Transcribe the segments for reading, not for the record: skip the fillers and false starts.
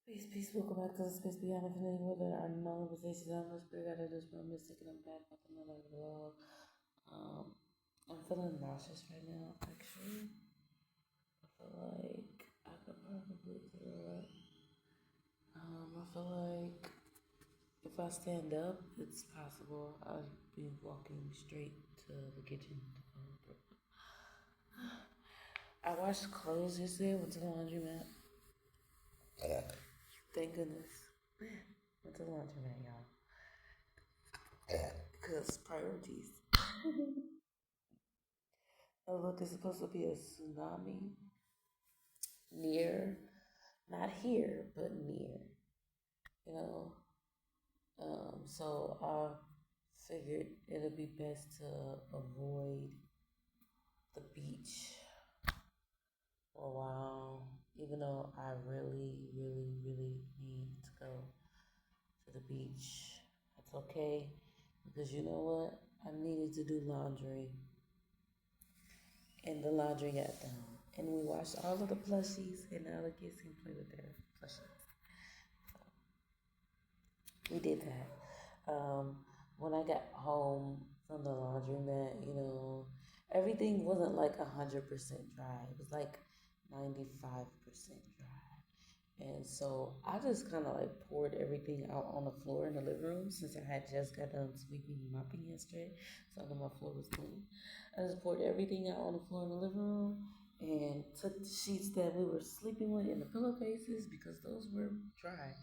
Peace, peace. Welcome back to the space beyond infinity, where there are no limitations. I'm the spirit out of this room, mystic, and I'm back with another vlog. I'm feeling nauseous right now, actually. I feel like I could probably throw up. I feel like if I stand up, it's possible I'll be walking straight to the kitchen. I washed clothes yesterday, went to the laundromat. Thank goodness. Went to the laundromat, y'all. Because priorities. Oh, look, there's supposed to be a tsunami near, not here, but near, you know. So I figured it'd be best to avoid the beach for a while, even though I really, really, really need to go to the beach. That's okay, because you know what? I needed to do laundry, and the laundry got done. And we washed all of the plushies, and now the kids can play with their plushies. We did that. When I got home from the laundromat, everything wasn't like 100% dry. It was like 95% dry. And so I just kind of like poured everything out on the floor in the living room since I had just got done sweeping and mopping yesterday. So I know my floor was clean. I just poured everything out on the floor in the living room and took the sheets that we were sleeping with and the pillowcases because those were dry.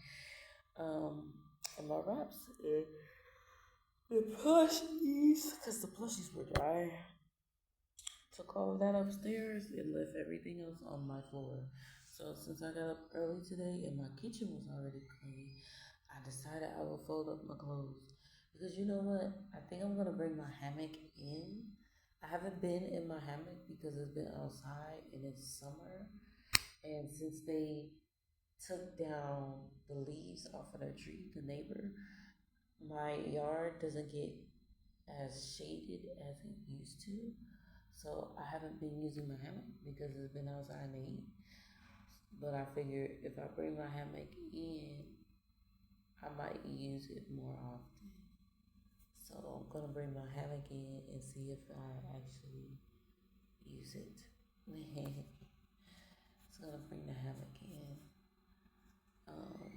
Um, and my wraps, the plushies, because the plushies were dry. Took all of that upstairs and left everything else on my floor. So since I got up early today and my kitchen was already clean, I decided I will fold up my clothes. Because you know what? I think I'm gonna bring my hammock in. I haven't been in my hammock because it's been outside and it's summer. And since they took down the leaves off of their tree, the neighbor, my yard doesn't get as shaded as it used to. So I haven't been using my hammock because it's been outside in the heat. But I figure if I bring my hammock in, I might use it more often. So I'm gonna bring my hammock in and see if I actually use it. So I'm gonna bring the hammock in. Um,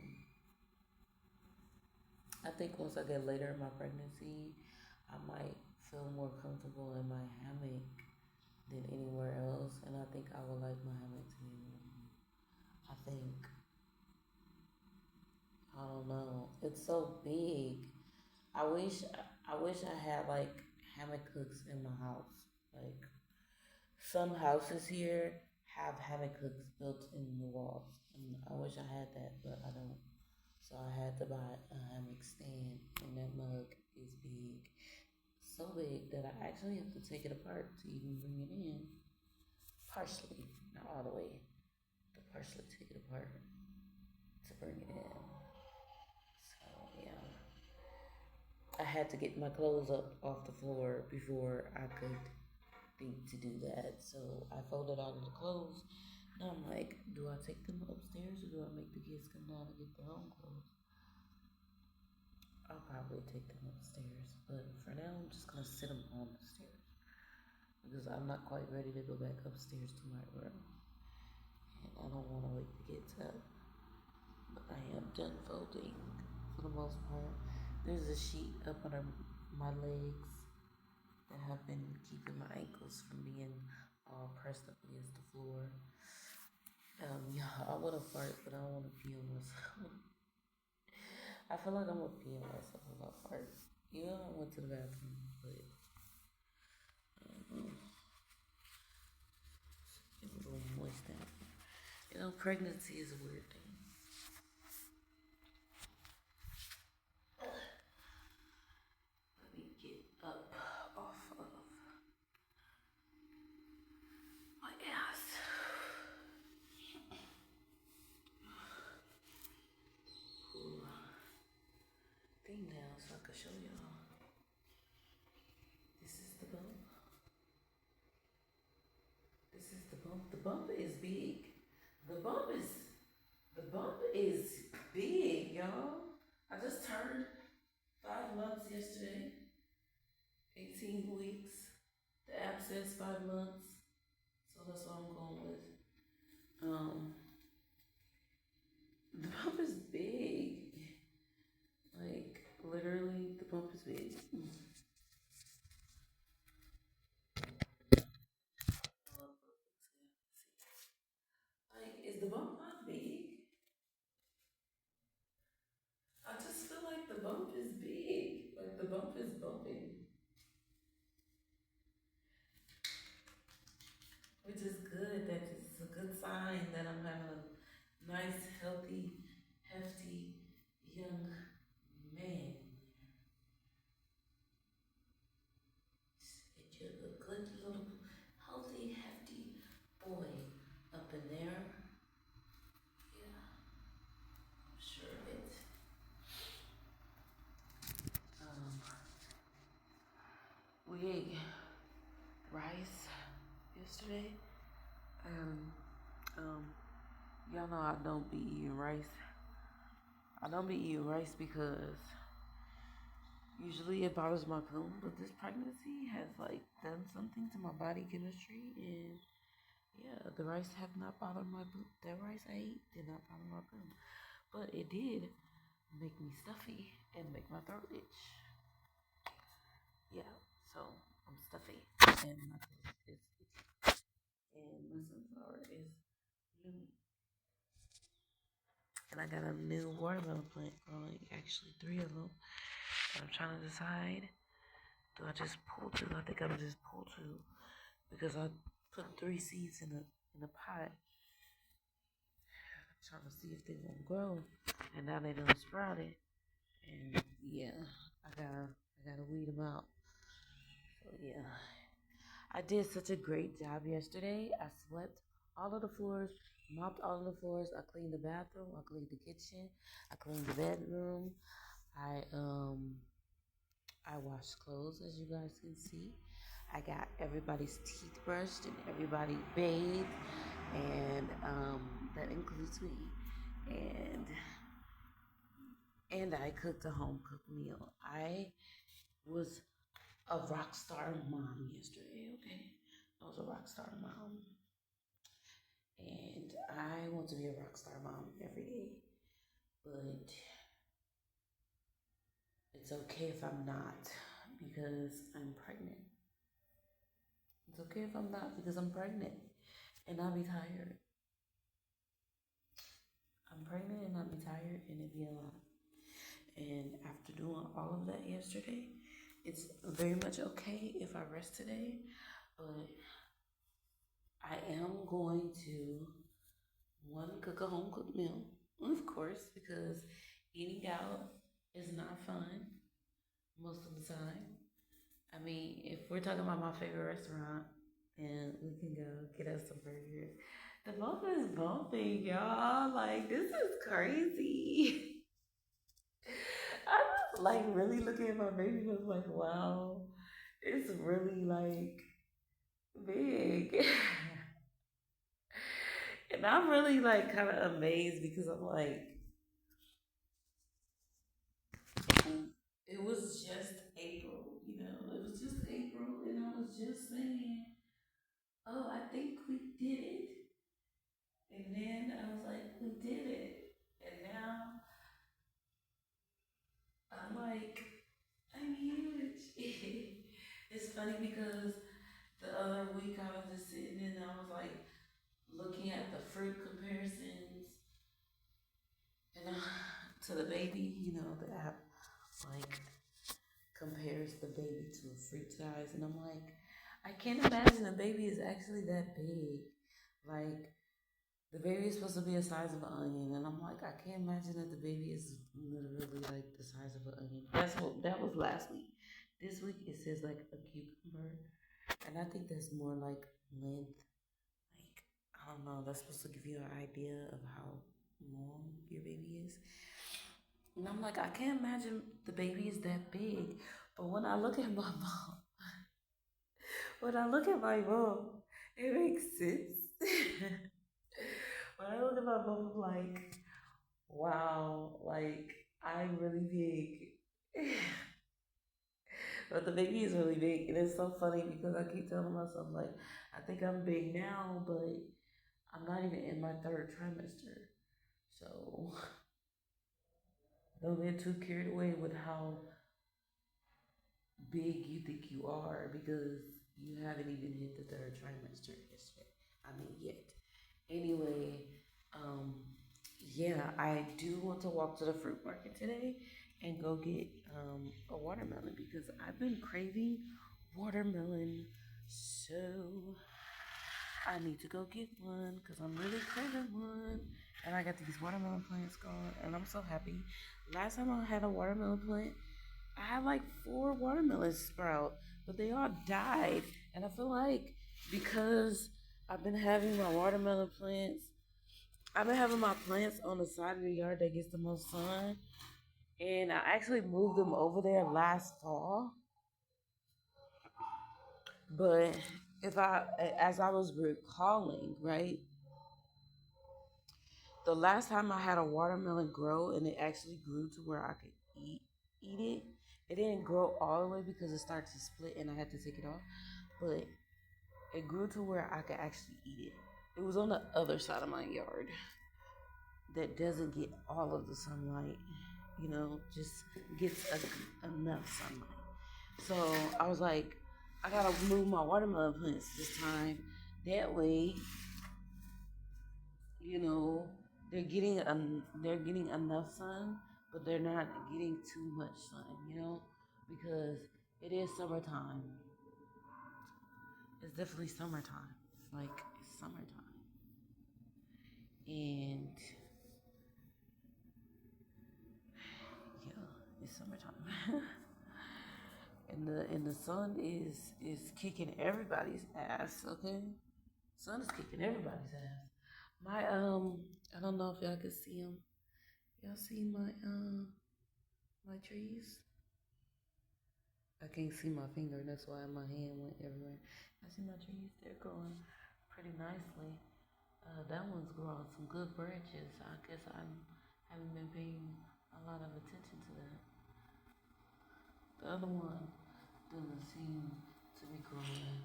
I think once I get later in my pregnancy, I might feel more comfortable in my hammock than anywhere else, and I think I would like my hammock to be more. I think I don't know. It's so big. I wish I had like hammock hooks in my house. Like some houses here have hammock hooks built in the walls, and I wish I had that, but I don't. So I had to buy a hammock stand, and that mug is big. So big that I actually have to take it apart to even bring it in. Partially, not all the way, to partially take it apart to bring it in. So yeah, I had to get my clothes up off the floor before I could think to do that. So I folded all of the clothes. Now I'm like, do I take them upstairs or do I make the kids come down and get their own clothes? I'll probably take them upstairs, but for now I'm just gonna sit them on the stairs because I'm not quite ready to go back upstairs to my room, and I don't want to wake the kids up. But I am done folding for the most part. There's a sheet up under my legs that have been keeping my ankles from being all pressed up against the floor. Yeah, I want to fart, but I don't want to pee on myself. I feel like I'm gonna pee on myself if I fart. You know, I went to the bathroom, but it's a little moist down here. Pregnancy is a weird thing. Let me get up off of my ass. Pull thing down so I can show y'all. This is the bump. This is the bump. The bump is big. The bump is y'all. I just turned 5 months yesterday. 18 weeks. The app says 5 months, so that's what I'm going with. The bump is big. Like literally, the bump is big. Like, is the bump not big? I just feel like the bump is big. Like the bump is bumping, which is good. That is a good sign that I'm having a nice, healthy, hefty, young man. Get you a good little, healthy, hefty boy up in there. Yeah, I'm sure of it. Um, we ate rice yesterday, and y'all know I don't be eating rice. I don't be eating rice because usually it bothers my poom, but this pregnancy has like done something to my body chemistry, and yeah, the rice have not bothered my poom. That rice I ate did not bother my poom, but it did make me stuffy and make my throat itch. Yeah, so I'm stuffy and my throat is itchy, and my sunflower is blooming. And I got a new watermelon plant growing, actually three of them. And I'm trying to decide, do I just pull two? I think I'm just pull two because I put three seeds in a pot, trying to see if they gonna grow. And now they done sprouted. And yeah, I gotta weed them out. So yeah, I did such a great job yesterday. I swept all of the floors, mopped all of the floors. I cleaned the bathroom. I cleaned the kitchen. I cleaned the bedroom. I um I washed clothes, as you guys can see. I got everybody's teeth brushed and everybody bathed, and that includes me. And I cooked a home cooked meal. I was a rock star mom yesterday. Okay, I was a rock star mom, and I want to be a rock star mom every day. But it's okay if I'm not because I'm pregnant. It's okay if I'm not because I'm pregnant and I'll be tired. I'm pregnant and I'll be tired and it'd be a lot. And after doing all of that yesterday, it's very much okay if I rest today, but I am going to one cook a home cooked meal, of course, because eating out is not fun most of the time. I mean, if we're talking about my favorite restaurant, and we can go get us some burgers. The bump is bumping, y'all. Like, this is crazy. I was like really looking at my baby and was like, wow, it's really like big. And I'm really like kind of amazed because I'm like, it was just April, it was just April, and I was just saying, oh, I think we did it. And then I was like, we did it. And now I'm like, I'm huge. It's funny because the other week I was just sitting and I was like looking at the fruit comparisons and to the baby, the app like compares the baby to a fruit size, and I'm like, I can't imagine a baby is actually that big. Like the baby is supposed to be the size of an onion, and I'm like, I can't imagine that the baby is literally like the size of an onion. That was last week. This week it says like a cucumber, and I think that's more like length. Like I don't know. That's supposed to give you an idea of how long your baby is. And I'm like, I can't imagine the baby is that big. But when I look at my mom, when I look at my mom, it makes sense. When I look at my mom, I'm like, Wow, like I'm really big. But the baby is really big. And it's so funny because I keep telling myself, like, I think I'm big now, but I'm not even in my third trimester. So don't get too carried away with how big you think you are because you haven't even hit the third trimester yet. I mean, yet. Anyway, um, yeah, I do want to walk to the fruit market today and go get a watermelon because I've been craving watermelon. So I need to go get one because I'm really craving one. And I got these watermelon plants going, and I'm so happy. Last time I had a watermelon plant, I had like 4 watermelons sprout, but they all died. And I feel like because I've been having my watermelon plants, I've been having my plants on the side of the yard that gets the most sun. And I actually moved them over there last fall. But if I, as I was recalling, right, the last time I had a watermelon grow and it actually grew to where I could eat it. It didn't grow all the way because it started to split and I had to take it off. But it grew to where I could actually eat it. It was on the other side of my yard that doesn't get all of the sunlight, just gets enough sunlight. So I was like, I gotta move my watermelon plants this time. That way, you know, they're getting enough sun, but they're not getting too much sun, because it is summertime. It's definitely summertime. Like it's summertime, and yeah, it's summertime. And the sun is kicking everybody's ass. Okay, sun is kicking everybody's ass. My I don't know if y'all can see them. Y'all see my trees? I can't see my finger. That's why my hand went everywhere. I see my trees. They're growing pretty nicely. That one's growing some good branches. I guess I haven't been paying a lot of attention to that. The other one doesn't seem to be growing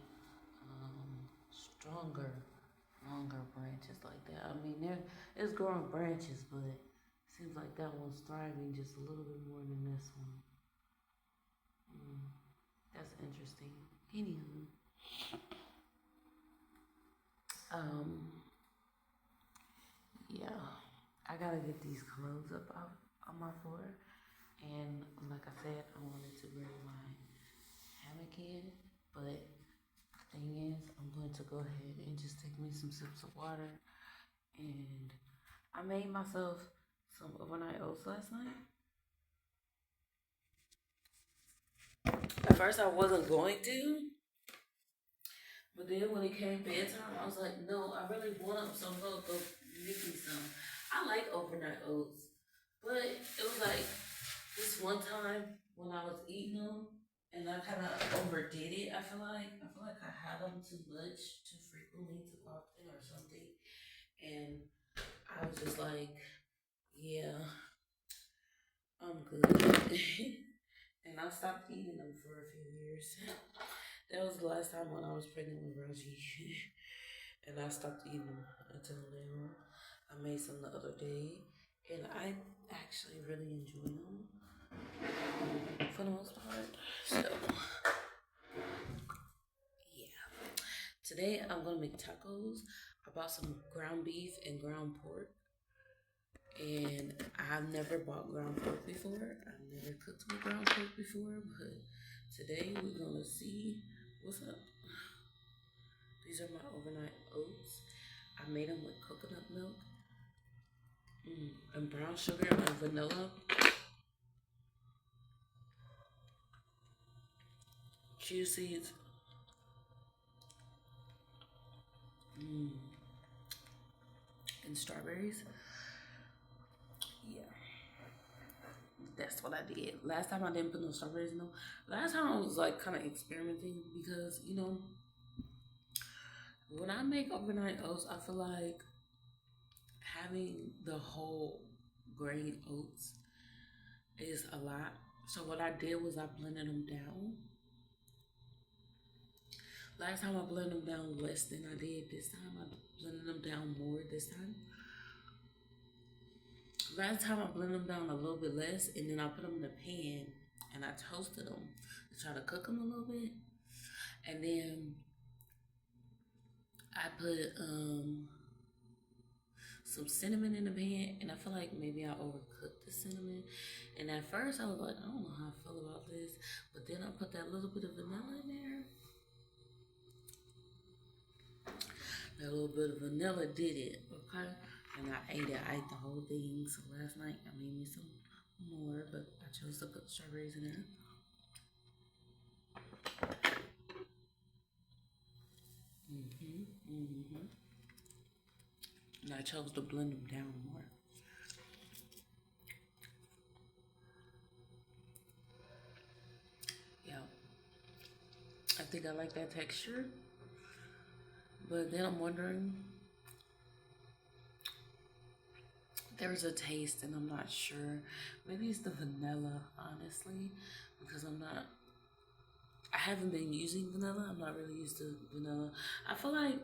stronger, longer branches like that. I mean, it's growing branches, but it seems like that one's thriving just a little bit more than this one. Mm, that's interesting. Anywho, um, yeah, I gotta get these clothes up out on my floor. And like I said, I wanted to bring my hammock in, but the thing is, I'm going to go ahead and just take me some sips of water. And I made myself some overnight oats last night. At first, I wasn't going to, but then when it came bedtime, I was like, no, I really want them, so I'm gonna go make me some. I like overnight oats, but it was like this one time when I was eating them and I kind of overdid it. I feel like I had them too much, too frequently, too often, or something. And I was just like, yeah, I'm good. And I stopped eating them for a few years. That was the last time when I was pregnant with Raji. And I stopped eating them until now. I made some the other day, and I actually really enjoy them for the most part. So, yeah. Today I'm gonna make tacos. I bought some ground beef and ground pork, and I've never bought ground pork before. I've never cooked with ground pork before, but today we're gonna see what's up. These are my overnight oats. I made them with coconut milk, and brown sugar and vanilla, chia seeds, mm, and strawberries. Yeah, that's what I did. Last time I didn't put no strawberries in them. Last time I was like kind of experimenting because when I make overnight oats, I feel like having the whole grain oats is a lot. So what I did was I blended them down. Last time I blended them down less than I did this time. I blended them down more this time. Last time I blended them down a little bit less, and then I put them in a pan and I toasted them to try to cook them a little bit. And then I put some cinnamon in the pan, and I feel like maybe I overcooked the cinnamon. And at first I was like, I don't know how I feel about this, but then I put that little bit of vanilla in there. That little bit of vanilla did it, okay? And I ate it. I ate the whole thing. So last night I made me some more, but I chose to put strawberries in there. And I chose to blend them down more. Yeah, I think I like that texture. But then I'm wondering, there's a taste and I'm not sure. Maybe it's the vanilla, honestly, because I haven't been using vanilla. I'm not really used to vanilla. I feel like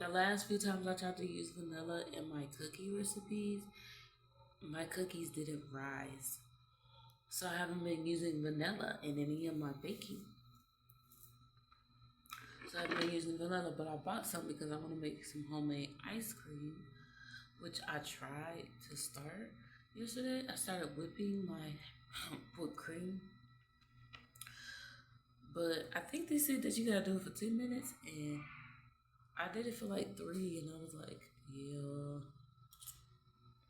the last few times I tried to use vanilla in my cookie recipes, my cookies didn't rise. So I haven't been using vanilla in any of my baking. So I've been using vanilla, but I bought some because I want to make some homemade ice cream, which I tried to start yesterday. I started whipping my whipped cream, but I think they said that you gotta do it for 10 minutes, and I did it for like 3, and I was like, yeah,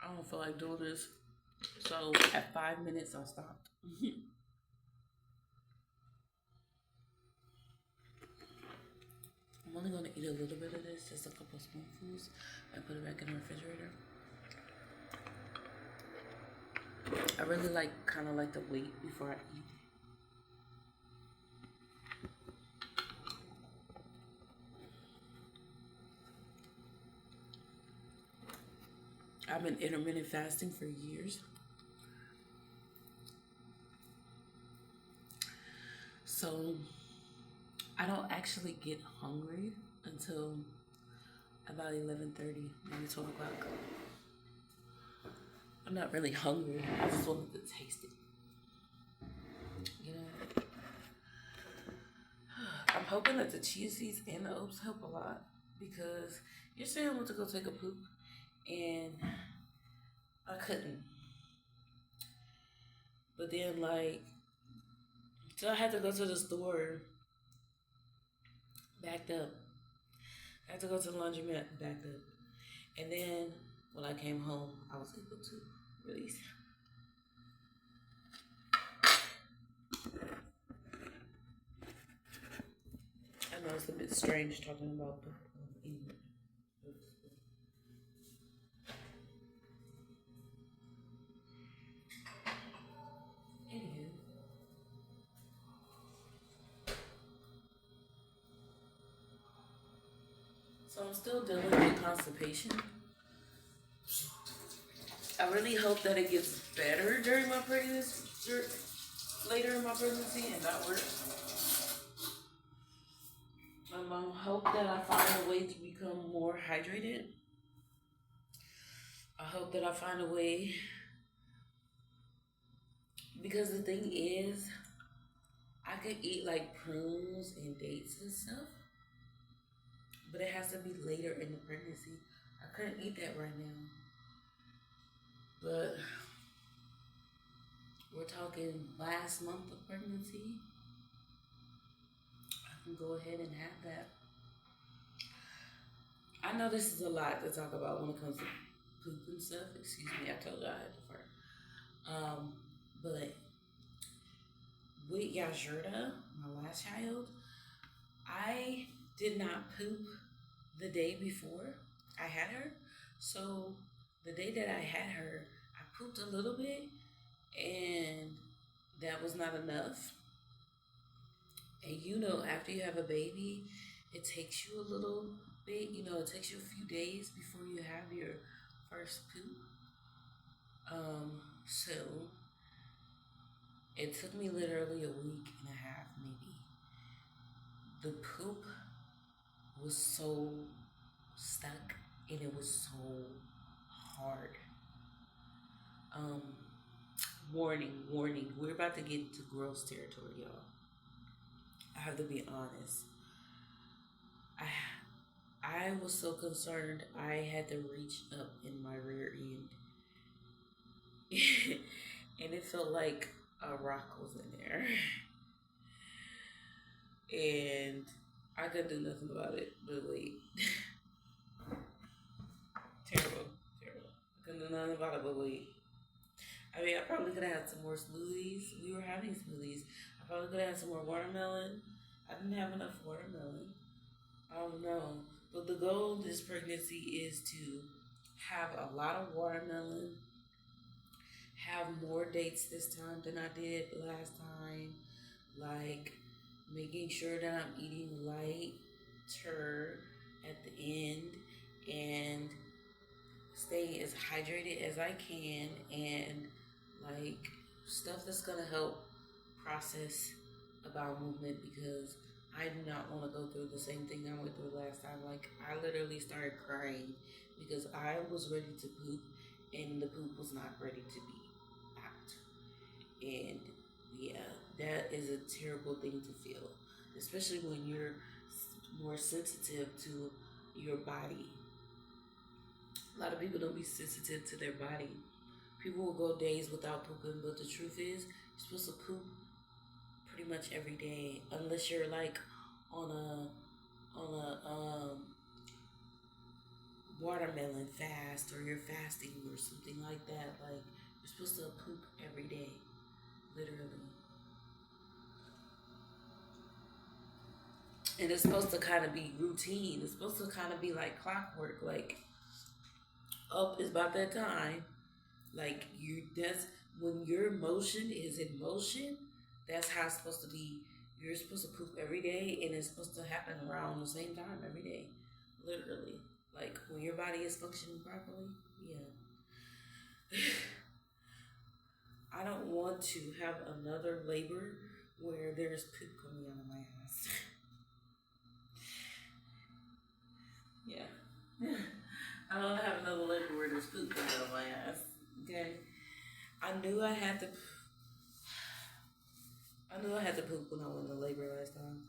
I don't feel like doing this. So at 5 minutes, I stopped. I'm only gonna eat a little bit of this, just a couple spoonfuls, and put it back in the refrigerator. I really kind of like to wait before I eat. I've been intermittent fasting for years. So I don't actually get hungry until about 11:30, maybe 12 o'clock. I'm not really hungry. I just wanted to taste it. You know? I'm hoping that the chia seeds and the oats help a lot, because yesterday I went to go take a poop and I couldn't. But then so I had to go to the store backed up. I had to go to the laundromat backed up. And then when I came home, I was able to release. I know it's a bit strange talking about the eating. Anywho, so I'm still dealing with constipation. I really hope that it gets better during my pregnancy, later in my pregnancy, and not worse. I hope that I find a way to become more hydrated. I hope that I find a way, because the thing is, I could eat like prunes and dates and stuff, but it has to be later in the pregnancy. I couldn't eat that right now. But we're talking last month of pregnancy. I can go ahead and have that. I know this is a lot to talk about when it comes to poop and stuff. Excuse me, I told you I had to fart. But with Yajurda, my last child, I did not poop the day before I had her. So the day that I had her, I pooped a little bit, and that was not enough. And after you have a baby, it takes you a little bit, it takes you a few days before you have your first poop. So it took me literally a week and a half, maybe. The poop was so stuck and it was so hard. Um, warning, warning. We're about to get into gross territory, y'all. I have to be honest. I I was so concerned I had to reach up in my rear end. And it felt like a rock was in there. And I couldn't do nothing about it. But wait. Terrible. Terrible. I couldn't do nothing about it, but wait. I mean, I probably could have had some more smoothies. We were having smoothies. I probably could have had some more watermelon. I didn't have enough watermelon. I don't know. But the goal of this pregnancy is to have a lot of watermelon, have more dates this time than I did last time. Like making sure that I'm eating lighter at the end and staying as hydrated as I can and like stuff that's gonna help process a bowel movement because I do not want to go through the same thing I went through last time. Like I literally started crying because I was ready to poop and the poop was not ready to be out. And yeah, that is a terrible thing to feel, especially when you're more sensitive to your body. A lot of people don't be sensitive to their body. People will go days without pooping, but the truth is, you're supposed to poop pretty much every day, unless you're like on a watermelon fast or you're fasting or something like that. Like you're supposed to poop every day, literally. And it's supposed to kind of be routine. It's supposed to kind of be like clockwork. Like up is about that time. Like you, that's when your motion is in motion. That's how it's supposed to be. You're supposed to poop every day, and it's supposed to happen around the same time every day, literally. Like when your body is functioning properly. Yeah. I don't want to have another labor where there's poop coming out of my ass. Yeah. I don't have another labor where there's poop coming out of my ass. Okay. I knew I had to. I knew I had to poop when I went to labor last time.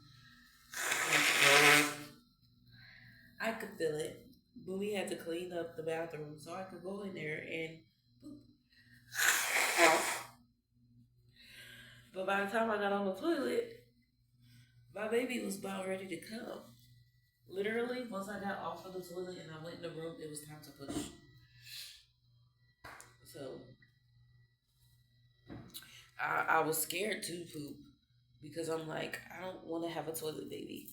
I could feel it, but we had to clean up the bathroom so I could go in there and poop. But by the time I got on the toilet, my baby was about ready to come. Literally, once I got off of the toilet and I went in the room, it was time to push. So I was scared to poop because I'm like, I don't want to have a toilet baby.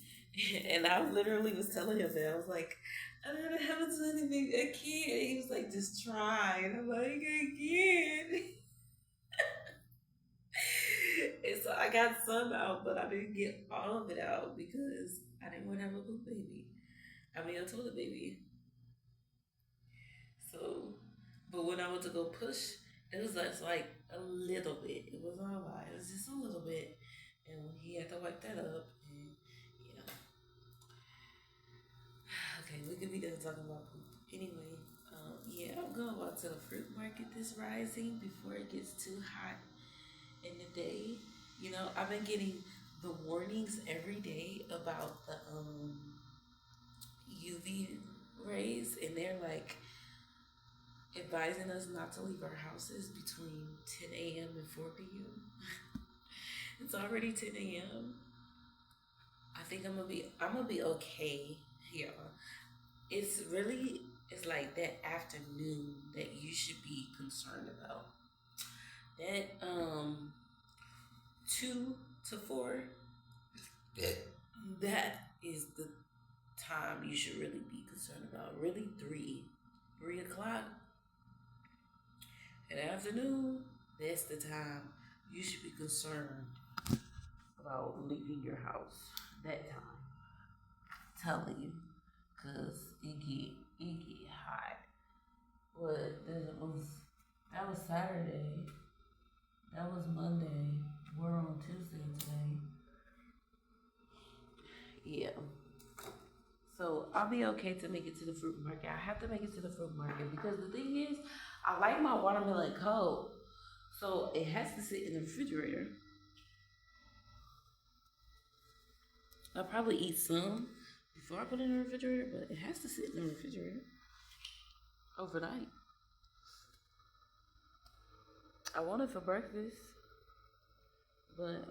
And I literally was telling him that. I was like, I don't want to have a toilet baby. I can't. He was like, just try. And I'm like, I can't. And so I got some out, but I didn't get all of it out because I didn't want to have a poop baby. I mean, a toilet baby. So, but when I went to go push, it was just like a little bit. It wasn't a lot. It was just a little bit, and he had to wipe that up. And yeah, okay, we could be done talking about poop. Anyway, yeah, I'm going out to the fruit market this rising before it gets too hot in the day. You know, I've been getting the warnings every day about the UV rays, and they're like advising us not to leave our houses between 10 a.m. and 4 p.m. It's already 10 a.m. I think I'm gonna be okay here. It's like that afternoon that you should be concerned about. That 2 to 4, that is the time you should really be concerned about. Really 3 o'clock in the afternoon, that's the time you should be concerned about leaving your house. That time. Telling you. Cause it get hot. What? That was Saturday. That was Monday. We're on Tuesday today. Yeah. So I'll be okay to make it to the fruit market. I have to make it to the fruit market because the thing is, I like my watermelon cold. So it has to sit in the refrigerator. I'll probably eat some before I put it in the refrigerator, but it has to sit in the refrigerator overnight. I want it for breakfast, but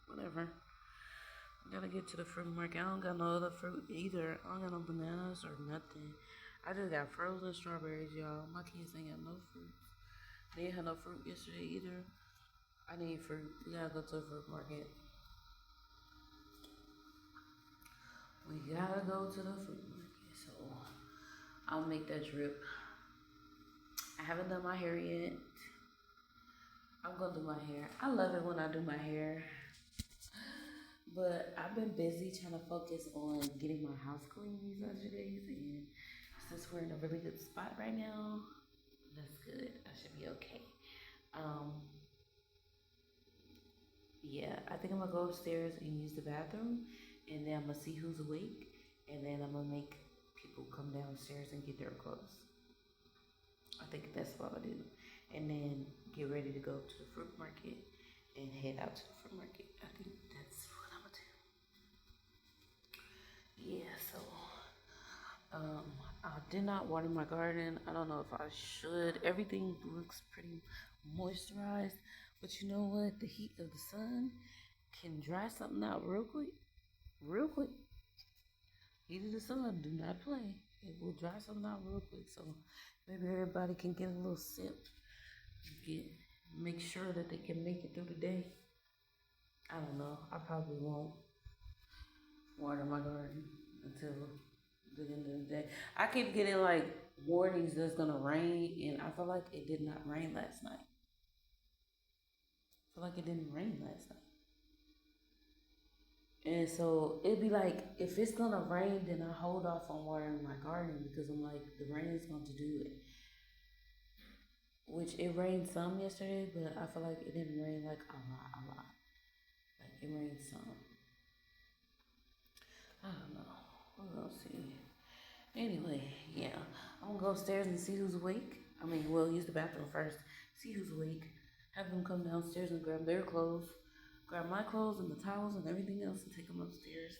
whatever. I gotta get to the fruit market. I don't got no other fruit either. I don't got no bananas or nothing. I just got frozen strawberries, y'all. My kids ain't got no fruit. They didn't have no fruit yesterday either. I need fruit. We gotta go to the fruit market. We gotta go to the fruit market. So I'll make that trip. I haven't done my hair yet. I'm gonna do my hair. I love it when I do my hair. But I've been busy trying to focus on getting my house clean these last few days, and since we're in a really good spot right now, that's good. I should be okay. Um, yeah, I think I'm gonna go upstairs and use the bathroom, and then I'm gonna see who's awake, and then I'm gonna make people come downstairs and get their clothes. I think that's what I'm gonna do, and then get ready to go to the fruit market and head out to the fruit market. I think that's what I'm gonna do. Yeah, so I did not water my garden. I don't know if I should. Everything looks pretty moisturized, but you know what? The heat of the sun can dry something out real quick. Real quick. Heat of the sun, do not play. It will dry something out real quick. So maybe everybody can get a little sip. Get make sure that they can make it through the day. I don't know. I probably won't water my garden until the end of the day. I keep getting like warnings that it's gonna rain, and I feel like it did not rain last night. I feel like it didn't rain last night. And so it'd be like if it's gonna rain, then I hold off on watering my garden because I'm like the rain is going to do it. Which it rained some yesterday, but I feel like it didn't rain like a lot. Like it rained some. I don't know. We're gonna see. Anyway, yeah, I'm gonna go upstairs and see who's awake. I mean, well, use the bathroom first. See who's awake. Have them come downstairs and grab their clothes, grab my clothes and the towels and everything else, and take them upstairs.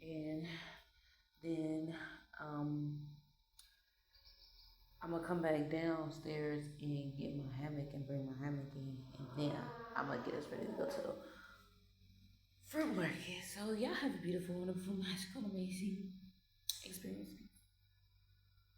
And then I'm gonna come back downstairs and get my hammock and bring my hammock in, and then I'm gonna get us ready to go to the fruit market. So y'all have a beautiful, wonderful, magical, amazing experience.